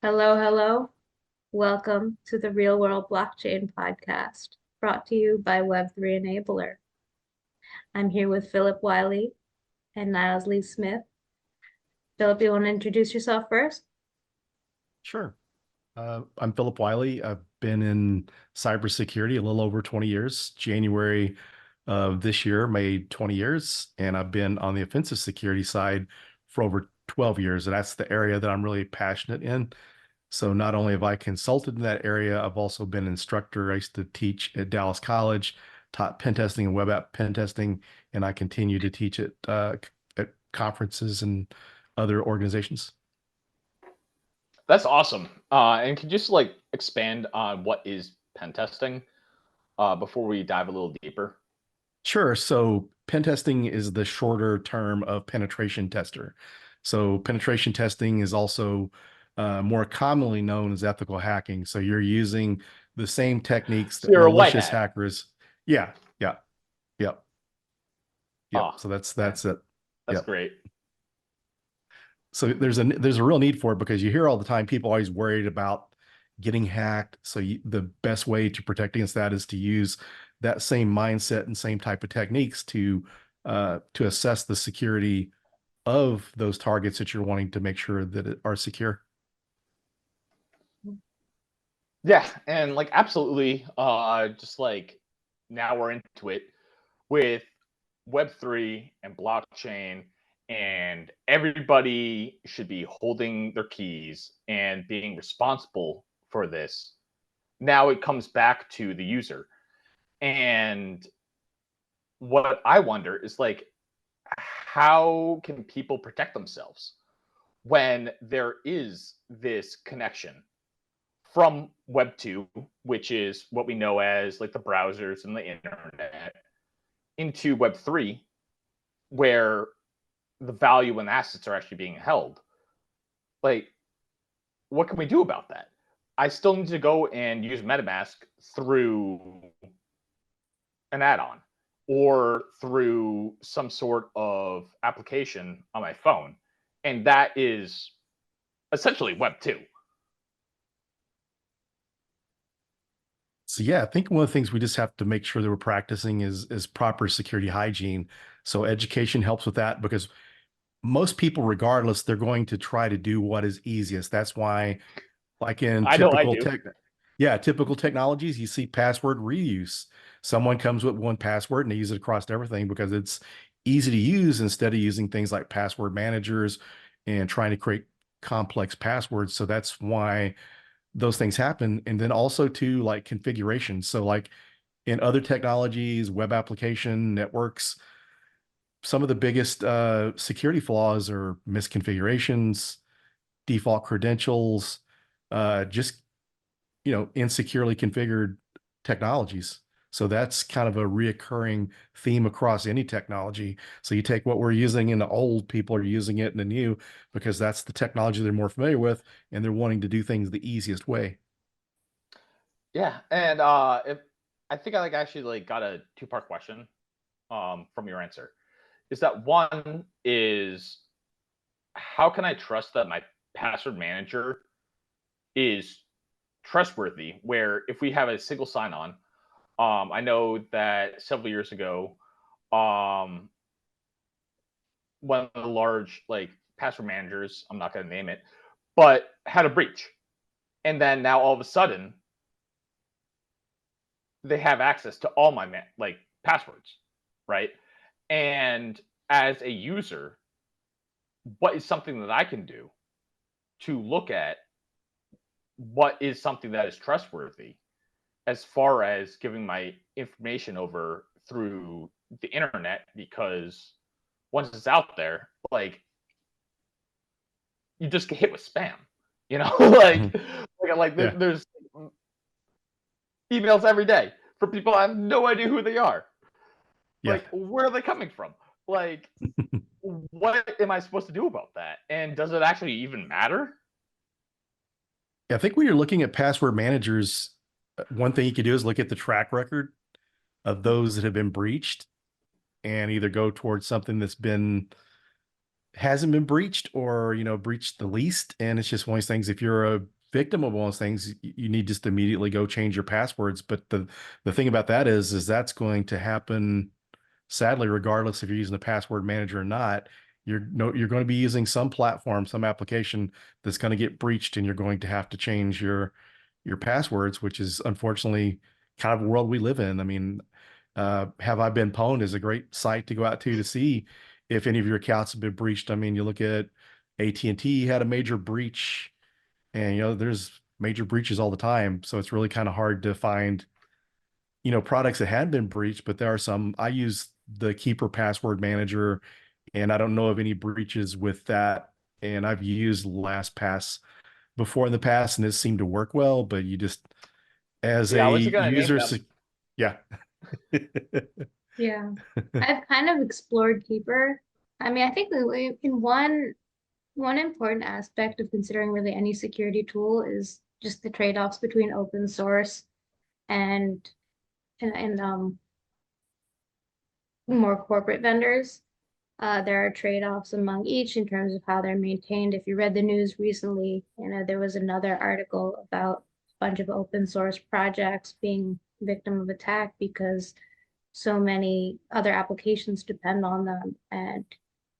Hello, hello. Welcome to the Real World Blockchain Podcast, brought to you by Web3 Enabler. I'm here with Phillip Wylie and Niles Lee Smith. Phillip, you want to introduce yourself first? Sure. I'm Phillip Wylie. I've been in cybersecurity a little over 20 years. January of this year made 20 years, and I've been on the offensive security side for over 12 years. And that's the area that I'm really passionate in. So not only have I consulted in that area, I've also been an instructor. I used to teach at Dallas College, taught pen testing and web app pen testing, and I continue to teach at conferences and other organizations. That's awesome. And can you just expand on what is pen testing before we dive a little deeper? Sure. So pen testing is the shorter term of penetration tester. So penetration testing is also more commonly known as ethical hacking. So you're using the same techniques So that you're a white malicious hat. hackers. Yeah, yeah, yep, yep. Oh, So that's it. that's Yep. great. So there's a real need for it because you hear all the time people always worried about getting hacked. So the best way to protect against that is to use that same mindset and same type of techniques to assess the security of those targets that you're wanting to make sure that it are secure. Yeah, and absolutely. Just now we're into it with Web3 and blockchain, and everybody should be holding their keys and being responsible for this. Now it comes back to the user. And what I wonder is how can people protect themselves when there is this connection from Web 2, which is what we know as the browsers and the internet, into Web 3, where the value and assets are actually being held? What can we do about that? I still need to go and use MetaMask through an add-on or through some sort of application on my phone. And that is essentially Web 2. So yeah, I think one of the things we just have to make sure that we're practicing is proper security hygiene. So education helps with that because most people, regardless, they're going to try to do what is easiest. That's why, like in I know I typical do. typical technologies, you see password reuse. Someone comes with one password and they use it across everything because it's easy to use instead of using things like password managers and trying to create complex passwords. So that's why those things happen. And then also to like configuration. So like in other technologies, web application networks, some of the biggest security flaws are misconfigurations, default credentials, just insecurely configured technologies. So that's kind of a reoccurring theme across any technology. So you take what we're using in the old, people are using it in the new because that's the technology they're more familiar with, and they're wanting to do things the easiest way. Yeah, and if I think I actually got a two-part question from your answer. Is that one is how can I trust that my password manager is trustworthy? Where if we have a single sign-on, I know that several years ago, um, one of the large password managers, I'm not going to name it, but had a breach, and then now all of a sudden they have access to all my passwords, right? And as a user, what is something that I can do to look at what is something that is trustworthy as far as giving my information over through the internet? Because once it's out there, you just get hit with spam, Mhm. Yeah. there's emails every day from people I have no idea who they are. Yeah. Where are they coming from? What am I supposed to do about that? And does it actually even matter? I think when you're looking at password managers, one thing you could do is look at the track record of those that have been breached and either go towards something that's been hasn't been breached or, breached the least. And it's just one of these things. If you're a victim of one of those things, you need just to immediately go change your passwords. But the thing about that is that's going to happen, sadly, regardless if you're using a password manager or not. You're going to be using some platform, some application that's going to get breached, and you're going to have to change your passwords, which is unfortunately kind of a world we live in. I mean, Have I Been Pwned is a great site to go out to see if any of your accounts have been breached. I mean, you look at AT&T had a major breach, and there's major breaches all the time. So it's really kind of hard to find, products that had been breached, but there are some. I use the Keeper Password Manager, and I don't know of any breaches with that. And I've used LastPass before in the past, and it seemed to work well, but you just, as Yeah, a I wasn't gonna name user, them. yeah. Yeah. I've kind of explored Keeper. I mean, I think in one important aspect of considering really any security tool is just the trade-offs between open source and and more corporate vendors. There are trade-offs among each in terms of how they're maintained. If you read the news recently, there was another article about a bunch of open source projects being victim of attack because so many other applications depend on them, and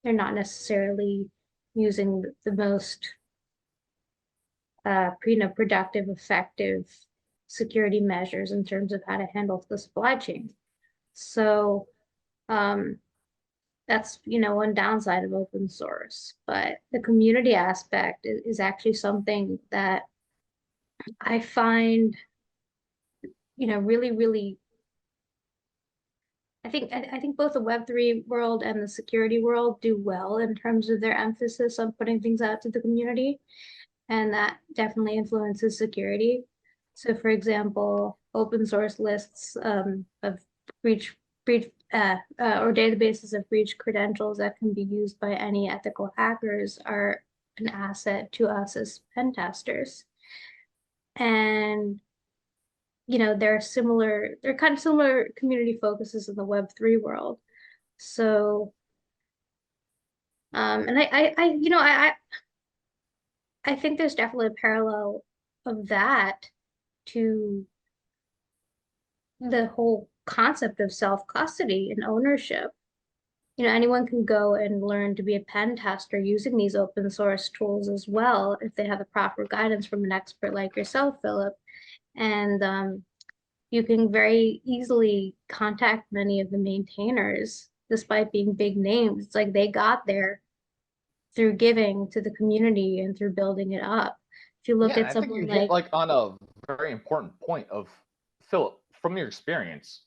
they're not necessarily using the most productive, effective security measures in terms of how to handle the supply chain. So um, that's one downside of open source, but the community aspect is actually something that I find really, really. I think both the Web3 world and the security world do well in terms of their emphasis on putting things out to the community, and that definitely influences security. So, for example, open source lists of breach breach or databases of breach credentials that can be used by any ethical hackers are an asset to us as pen testers. And they're kind of similar community focuses in the Web3 world. So, and I think there's definitely a parallel of that to the whole concept of self-custody and ownership. Anyone can go and learn to be a pen tester using these open source tools as well if they have the proper guidance from an expert like yourself, Philip. And you can very easily contact many of the maintainers, despite being big names. It's like they got there through giving to the community and through building it up. If you look Yeah, and at I think you someone hit like, on a very important point of Philip, from your experience,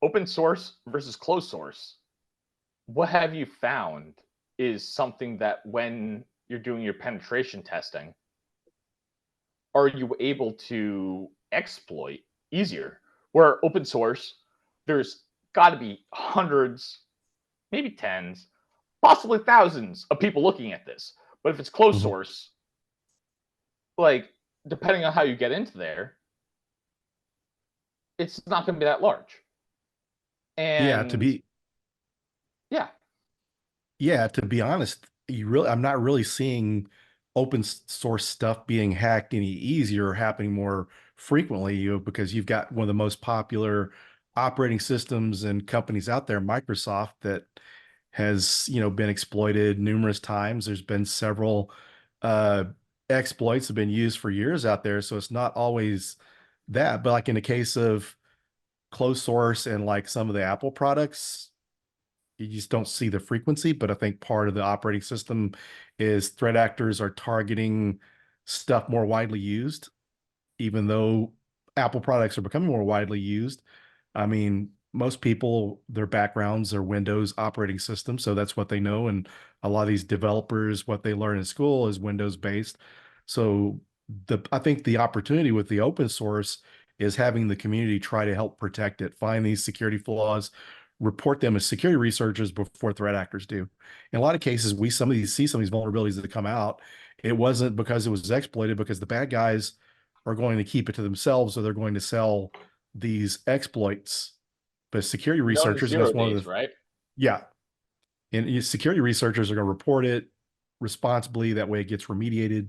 open source versus closed source. What have you found is something that when you're doing your penetration testing, are you able to exploit easier? Where open source, there's got to be hundreds, maybe tens, possibly thousands of people looking at this. But if it's closed Mhm. source, like depending on how you get into there, it's not going to be that large. Yeah, And yeah, to be honest, I'm not really seeing open source stuff being hacked any easier or happening more frequently, because you've got one of the most popular operating systems and companies out there, Microsoft, that has, been exploited numerous times. There's been several uh, exploits have been used for years out there. So it's not always that, but like in the case of closed source and like some of the Apple products, you just don't see the frequency. But I think part of the operating system is threat actors are targeting stuff more widely used, even though Apple products are becoming more widely used. I mean, most people, their backgrounds are Windows operating system, so that's what they know. And a lot of these developers, what they learn in school is Windows based. So I think the opportunity with the open source is having the community try to help protect it, find these security flaws, report them as security researchers before threat actors do. In a lot of cases, we see some of these vulnerabilities that come out. It wasn't because it was exploited, because the bad guys are going to keep it to themselves, or they're going to sell these exploits. But security known as researchers, and zero that's one of days, the, right? yeah, And security researchers are going to report it responsibly. That way it gets remediated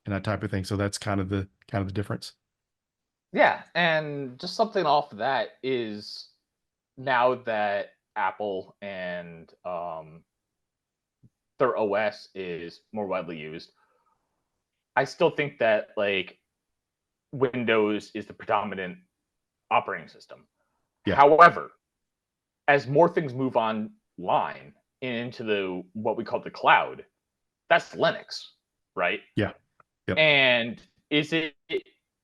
and that type of thing. So that's kind of the difference. Yeah, and just something off of that is now that Apple and their OS is more widely used, I still think that like Windows is the predominant operating system. Yeah. However, as more things move online into the what we call the cloud, that's Linux, right? Yeah. Yep. And is it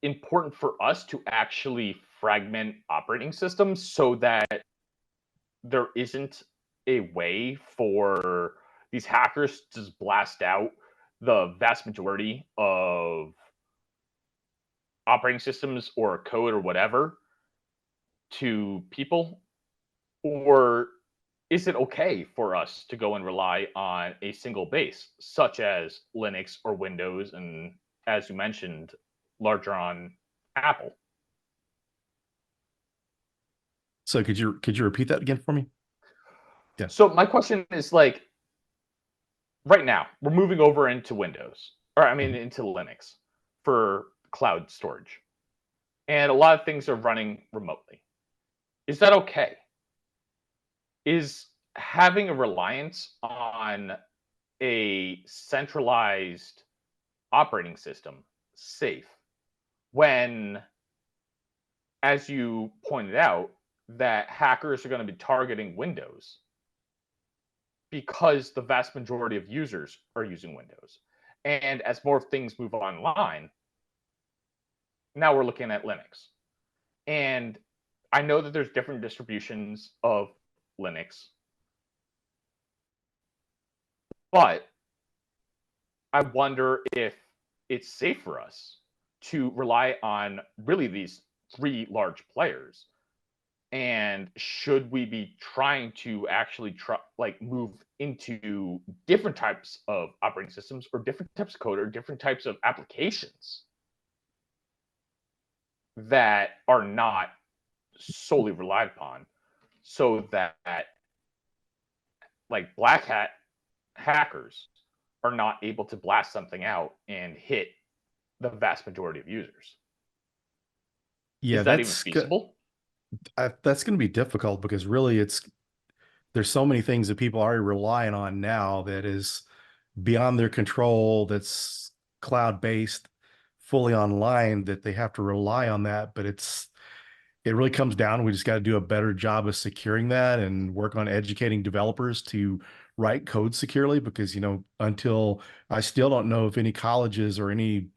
important for us to actually fragment operating systems so that there isn't a way for these hackers to just blast out the vast majority of operating systems or code or whatever to people? Or is it okay for us to go and rely on a single base, such as Linux or Windows, and as you mentioned, larger on Apple? So could you repeat that again for me? Yeah. So my question is like, right now we're moving over into Windows, or I mean into Linux for cloud storage, and a lot of things are running remotely. Is that okay? Is having a reliance on a centralized operating system safe when, as you pointed out, that hackers are going to be targeting Windows because the vast majority of users are using Windows? And as more things move online, now we're looking at Linux. And I know that there's different distributions of Linux, but I wonder if it's safe for us to rely on really these three large players. And should we be trying to actually move into different types of operating systems or different types of code or different types of applications that are not solely relied upon, so that like black hat hackers are not able to blast something out and hit the vast majority of users? Yeah, Is that even feasible? that's going to be difficult because really there's so many things that people are relying on now that is beyond their control, that's cloud based, fully online, that they have to rely on that. But it really comes down, we just got to do a better job of securing that and work on educating developers to write code securely, because until I still don't know if any colleges or any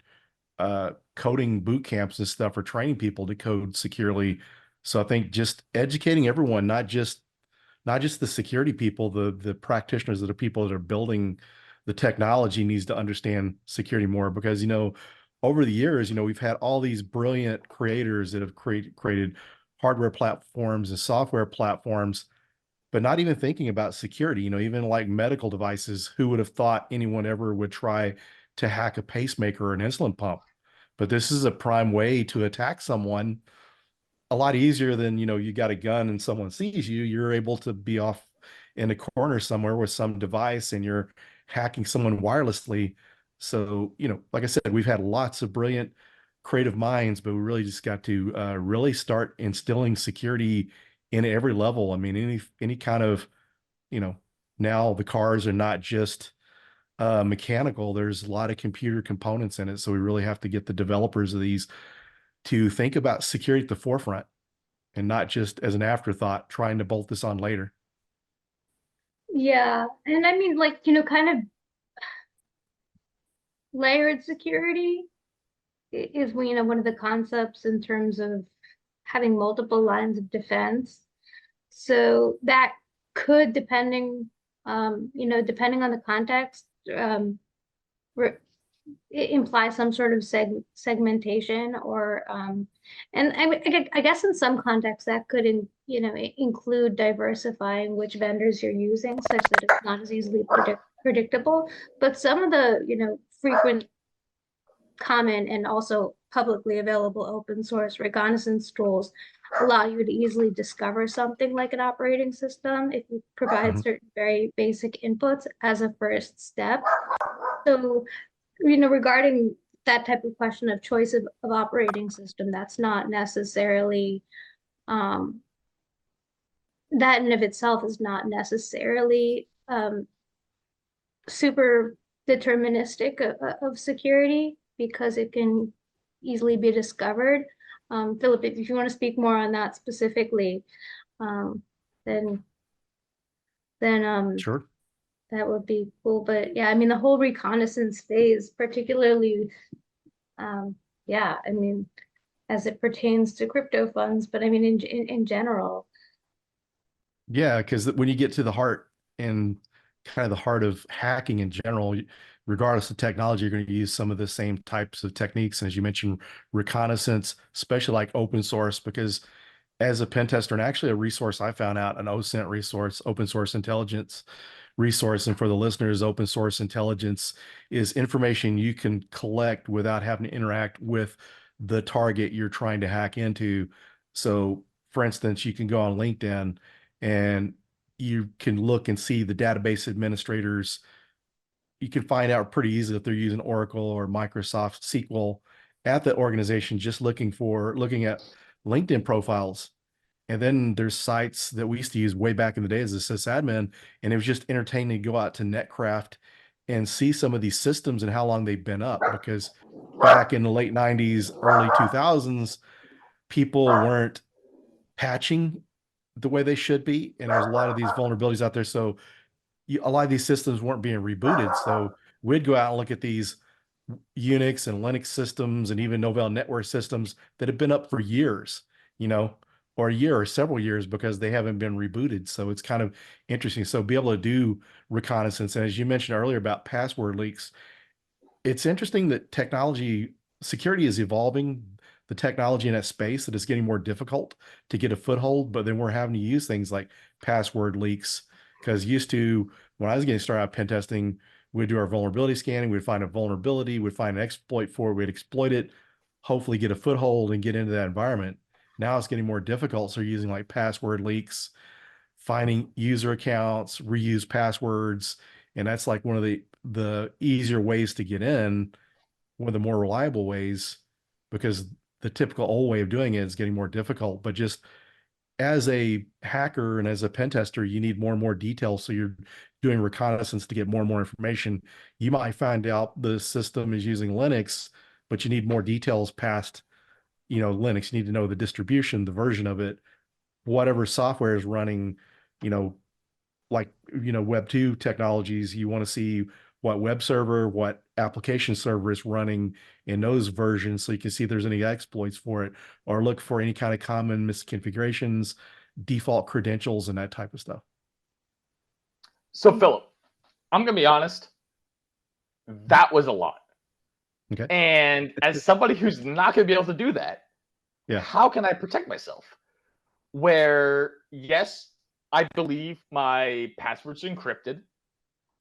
coding boot camps and stuff are training people to code securely. So I think just educating everyone, not just the security people, the practitioners, that are people that are building the technology, needs to understand security more. Because over the years, we've had all these brilliant creators that have created hardware platforms and software platforms, but not even thinking about security. Even like medical devices, who would have thought anyone ever would try to hack a pacemaker or an insulin pump? But this is a prime way to attack someone, a lot easier than, you got a gun and someone sees you. You're able to be off in a corner somewhere with some device and you're hacking someone wirelessly. So, like I said, we've had lots of brilliant creative minds, but we really just got to really start instilling security in every level. I mean, any kind of, now the cars are not just mechanical. There's a lot of computer components in it. So we really have to get the developers of these to think about security at the forefront and not just as an afterthought, trying to bolt this on later. Yeah, and I mean, like, kind of layered security is, one of the concepts in terms of having multiple lines of defense. So that could, depending on the context, imply some sort of segmentation, or and I guess in some contexts that could include diversifying which vendors you're using, such that it's not as easily predictable. But some of the frequent, common, and also publicly available open source reconnaissance tools allow you to easily discover something like an operating system if you provide certain very basic inputs as a first step. So, regarding that type of question of choice of operating system, that's not necessarily, that in of itself is not necessarily super deterministic of security, because it can easily be discovered. Philip, if you want to speak more on that specifically, then Sure. that would be cool. But yeah, I mean, the whole reconnaissance phase, particularly, yeah, I mean, as it pertains to crypto funds, but I mean, in general. Yeah, because when you get to the heart and kind of the heart of hacking in general, regardless of technology, you're going to use some of the same types of techniques. And as you mentioned, reconnaissance, especially like open source, because as a pen tester, and actually a resource I found out, an OSINT resource, open source intelligence resource. And for the listeners, open source intelligence is information you can collect without having to interact with the target you're trying to hack into. So for instance, you can go on LinkedIn and you can look and see the database administrators. You can find out pretty easily if they're using Oracle or Microsoft SQL at the organization, just looking at LinkedIn profiles. And then there's sites that we used to use way back in the day as a sysadmin, and it was just entertaining to go out to Netcraft and see some of these systems and how long they've been up. Because back in the late 90s, early 2000s, people weren't patching the way they should be, and there was a lot of these vulnerabilities out there. So a lot of these systems weren't being rebooted. So we'd go out and look at these Unix and Linux systems and even Novell network systems that have been up for years, or a year or several years, because they haven't been rebooted. So it's kind of interesting. So be able to do reconnaissance. And as you mentioned earlier about password leaks, it's interesting that security is evolving, the technology in that space, that it's getting more difficult to get a foothold, but then we're having to use things like password leaks. Because used to, when I was getting started out pen testing, we'd do our vulnerability scanning, we'd find a vulnerability, we'd find an exploit for it, we'd exploit it, hopefully get a foothold and get into that environment. Now it's getting more difficult. So using like password leaks, finding user accounts, reuse passwords, and that's like one of the easier ways to get in, one of the more reliable ways, because the typical old way of doing it is getting more difficult. But just as a hacker and as a pen tester, you need more and more details. So you're doing reconnaissance to get more and more information. You might find out the system is using Linux, but you need more details past, Linux. You need to know the distribution, the version of it, whatever software is running, like, Web 2 technologies. You want to see what web server, what application server is running in those versions, so you can see if there's any exploits for it, or look for any kind of common misconfigurations, default credentials, and that type of stuff. So Philip, I'm going to be honest, that was a lot. Okay. And as somebody who's not going to be able to do that, yeah, how can I protect myself? Where, yes, I believe my password's encrypted.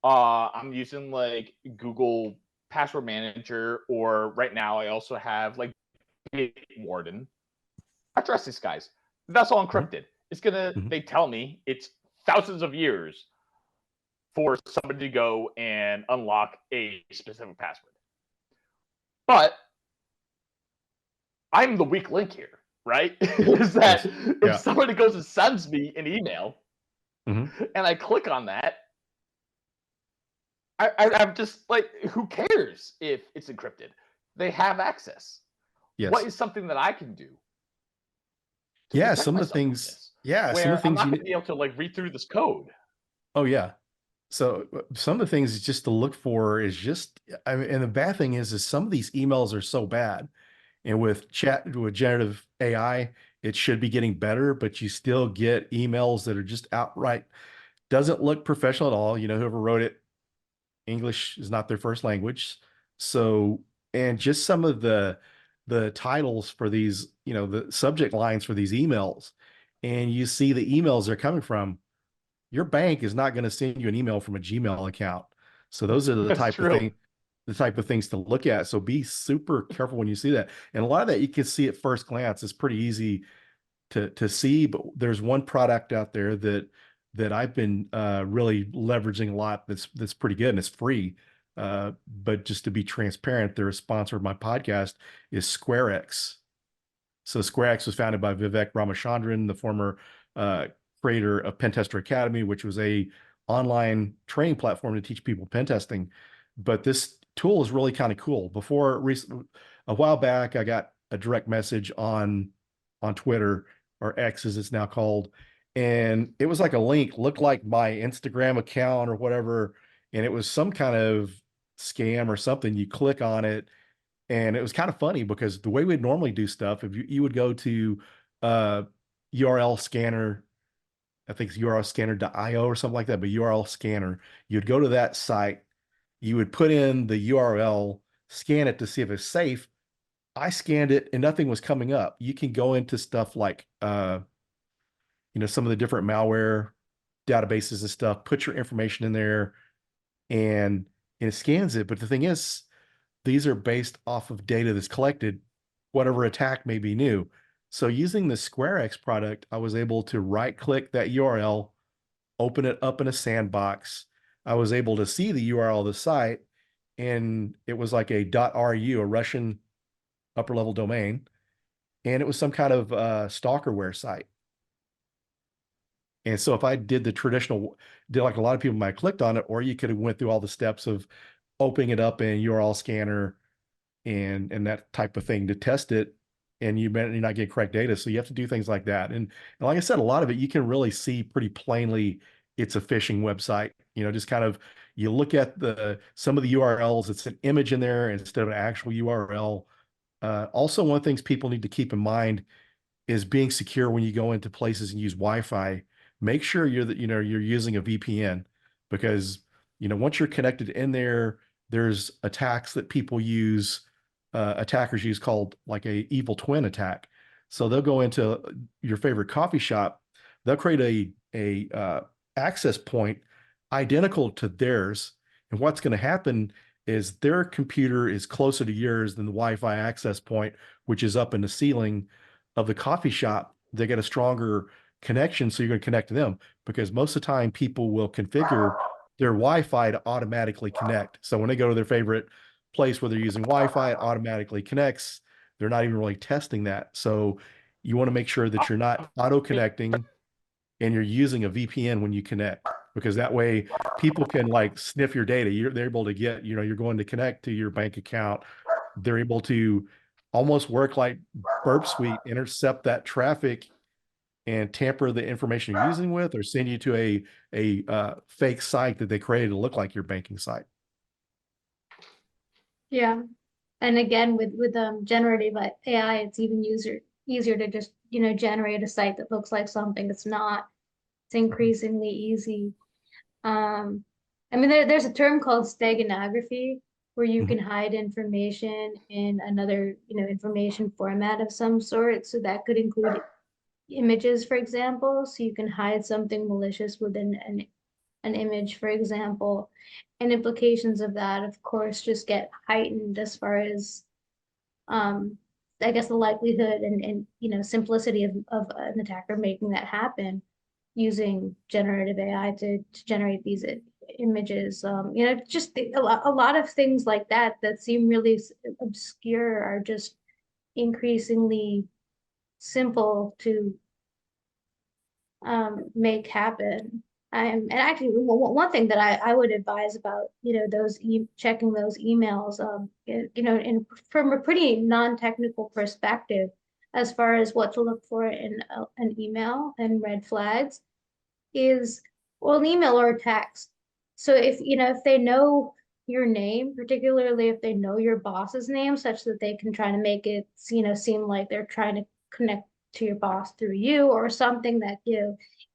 I'm using like Google Password Manager, or right now I also have like Bitwarden. I trust these guys. That's all encrypted. It's gonna. They tell me it's thousands of years for somebody to go and unlock a specific password. But I'm the weak link here, right? Is that if somebody goes and sends me an email and I click on that, I'm just like, who cares if it's encrypted? They have access. Yes. What is something that I can do? Yeah, some of the things. Yeah, some of the things I'm not going to be able to like read through this code. Oh yeah. So some of the things just to look for is just, I mean, and the bad thing is some of these emails are so bad, and with generative AI, it should be getting better, but you still get emails that are just outright doesn't look professional at all. Whoever wrote it, English is not their first language. So, and just some of the titles for these, the subject lines for these emails, and you see the emails they're coming from, your bank is not going to send you an email from a Gmail account. So those are the type of thing. the type of things to look at. So be super careful when you see that. And a lot of that you can see at first glance. It's pretty easy to see, but there's one product out there that I've been really leveraging a lot that's pretty good and it's free. But just to be transparent, they're a sponsor of my podcast, is SquareX. So SquareX was founded by Vivek Ramachandran, the former creator of Pentester Academy, which was a online training platform to teach people pen testing. But this tool is really kind of cool. A while back, I got a direct message on Twitter, or X as it's now called, and it was like a link, looked like my Instagram account or whatever, and it was some kind of scam or something. You click on it, and it was kind of funny because the way we'd normally do stuff, if you would go to uh URL scanner, I think it's urlscanner.io or something like that, but URL scanner, you'd go to that site, you would put in the URL, scan it to see if it's safe. I scanned it and nothing was coming up. You can go into stuff like some of the different malware databases and stuff, put your information in there, and it scans it. But the thing is, these are based off of data that's collected, whatever attack may be new. So using the SquareX product, I was able to right click that URL, open it up in a sandbox. I was able to see the URL of the site, and it was like a .ru, a Russian upper level domain, and it was some kind of stalkerware site. And so if I did the traditional, did like a lot of people might have clicked on it, or you could have went through all the steps of opening it up in URL scanner and that type of thing to test it, and you may not get correct data. So you have to do things like that. And like I said, a lot of it you can really see pretty plainly it's a phishing website. Just kind of you look at some of the URLs, it's an image in there instead of an actual URL. Also, one of the things people need to keep in mind is being secure when you go into places and use Wi-Fi. Make sure you're using a VPN, because once you're connected in there, there's attacks that people use, attackers use, called like a evil twin attack. So they'll go into your favorite coffee shop, they'll create a access point identical to theirs, and what's going to happen is their computer is closer to yours than the Wi-Fi access point, which is up in the ceiling of the coffee shop. They get a stronger connection, so you're going to connect to them, because most of the time people will configure their Wi-Fi to automatically connect. So when they go to their favorite place where they're using Wi-Fi, it automatically connects. They're not even really testing that. So you want to make sure that you're not auto connecting and you're using a VPN when you connect, because that way people can like sniff your data. They're able to get, you're going to connect to your bank account. They're able to almost work like Burp Suite, intercept that traffic and tamper the information you're using with, or send you to a fake site that they created to look like your banking site. Yeah. And again, with generative AI, it's even easier to just, generate a site that looks like something it's not. It's increasingly easy. I mean, there's a term called steganography, where you can hide information in another, information format of some sort. So that could include images, for example. So you can hide something malicious within an image, for example. And implications of that, of course, just get heightened as far as, I guess, the likelihood and simplicity of an attacker making that happen using generative AI to generate these images. Just a lot of things like that seem really obscure are just increasingly simple to make happen. And actually, one thing that I would advise about, those checking those emails, from a pretty non-technical perspective, as far as what to look for in an email and red flags, is, well, an email or a text. So if they know your name, particularly if they know your boss's name, such that they can try to make it, seem like they're trying to connect to your boss through you, or something that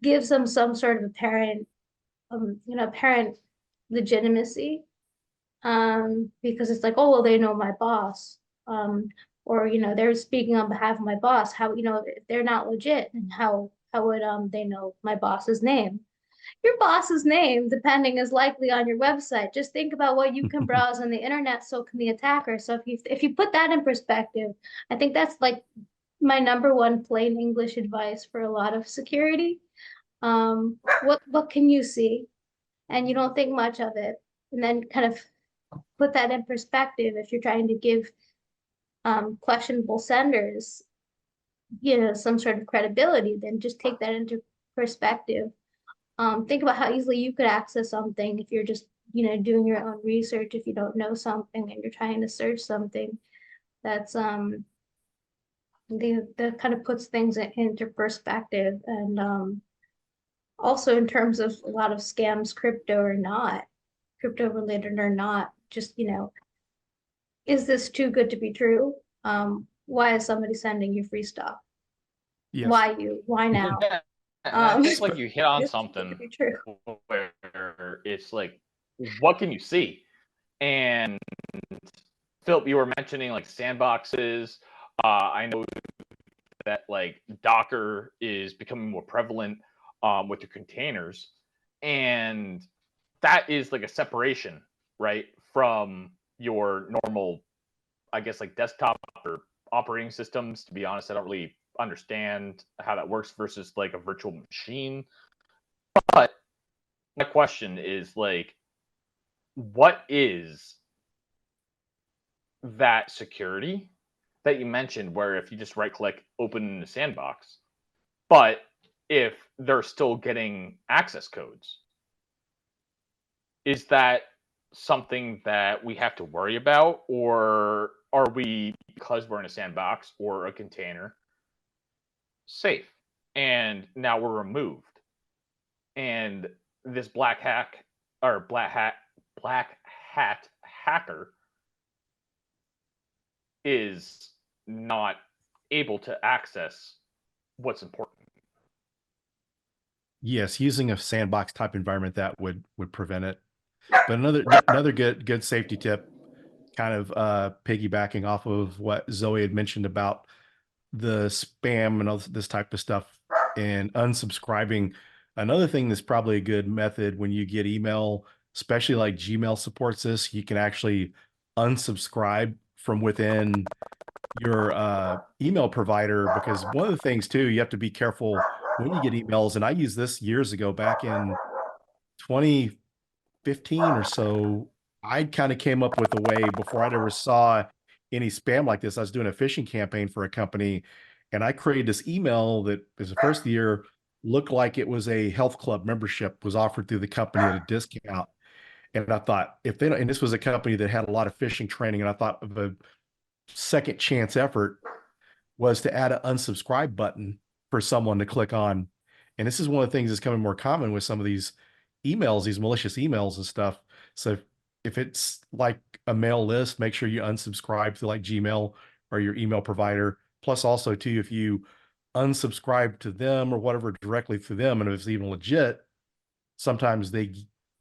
gives them some sort of apparent legitimacy, because it's like, oh, well, they know my boss, or they're speaking on behalf of my boss. How, if they're not legit, and how would they know my boss's name? your boss's name, depending, is likely on your website. Just think about what you can browse on the internet, so can the attacker. So if you put that in perspective, I think that's like my number one plain English advice for a lot of security. What can you see? And you don't think much of it. And then kind of put that in perspective if you're trying to give questionable senders, some sort of credibility, then just take that into perspective. Think about how easily you could access something if you're just, doing your own research, if you don't know something and you're trying to search something. That's that kind of puts things into perspective. And also in terms of a lot of scams, crypto related or not, just, is this too good to be true? Why is somebody sending you free stuff? Yes. Why you? Why now? Yeah, and I think Sp- like you hit on Is this too good to something be true? where it's like, what can you see? And Philip, you were mentioning like sandboxes. I know that like Docker is becoming more prevalent with your containers, and that is like a separation, right, from your normal, I guess, like desktop or operating systems. To be honest, I don't really understand how that works versus like a virtual machine. But my question is like, what is that security that you mentioned where if you just right click open in the sandbox, but if they're still getting access codes, is that something that we have to worry about, or are we, because we're in a sandbox or a container, safe? And now we're removed, and this black hat hacker is not able to access what's important. Yes, using a sandbox type environment that would prevent it. But another good safety tip, kind of piggybacking off of what Zoe had mentioned about the spam and all this type of stuff and unsubscribing. Another thing that's probably a good method when you get email, especially like Gmail supports this, you can actually unsubscribe from within your email provider, because one of the things too, you have to be careful when you get emails. And I used this years ago, back in 2015 or so. I kind of came up with a way before I'd ever saw any spam like this. I was doing a phishing campaign for a company, and I created this email that was the first year looked like it was a health club membership was offered through the company at a discount. And I thought, if they don't, and this was a company that had a lot of phishing training, and I thought of a second chance effort was to add an unsubscribe button for someone to click on. And this is one of the things that's coming more common with some of these emails, these malicious emails and stuff. So if it's like a mail list, make sure you unsubscribe to like Gmail or your email provider. Plus also too, if you unsubscribe to them or whatever directly through them, and if it's even legit, sometimes they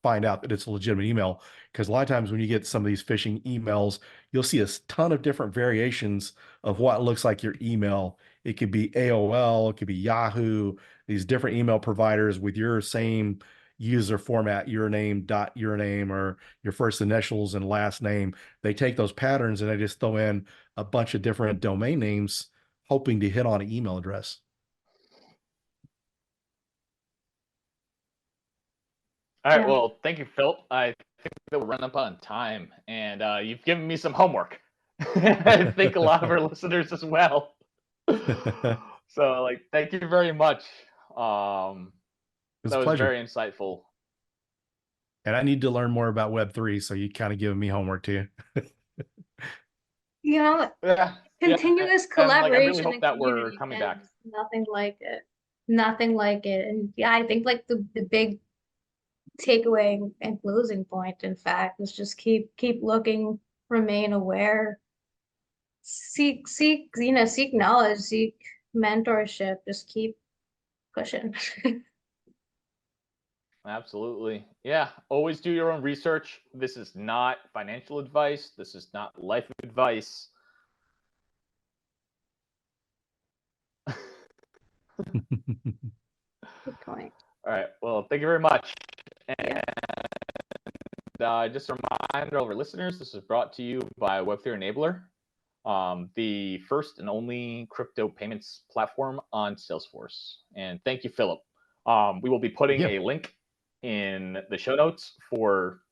find out that it's a legitimate email. Because a lot of times when you get some of these phishing emails, you'll see a ton of different variations of what looks like your email. It could be AOL, it could be Yahoo, these different email providers with your same user format, your name, or your first initials and last name. They take those patterns and they just throw in a bunch of different domain names, hoping to hit on an email address. All right. Yeah. Well, thank you, Phil. I think that we're running up on time, and you've given me some homework. I think a lot of our listeners as well. So, like, thank you very much. That It's a was pleasure. very insightful. And I need to learn more about Web3, so you kind of giving me homework too. Yeah. Continuous And like, I really collaboration hope and that we're community, coming back. and nothing like it. Nothing like it. And yeah, I think like the big takeaway and closing point, in fact, is just keep looking, remain aware, seek knowledge, seek mentorship, just keep pushing. Absolutely. Yeah. Always do your own research. This is not financial advice. This is not life advice. Good point. All right. Well, thank you very much. Yeah. And just a reminder, all of our listeners, this is brought to you by Web3 Enabler, the first and only crypto payments platform on Salesforce. And thank you, Philip. We will be putting a link in the show notes for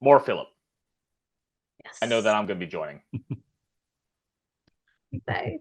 more Philip. Yes. I know that I'm going to be joining. Bye.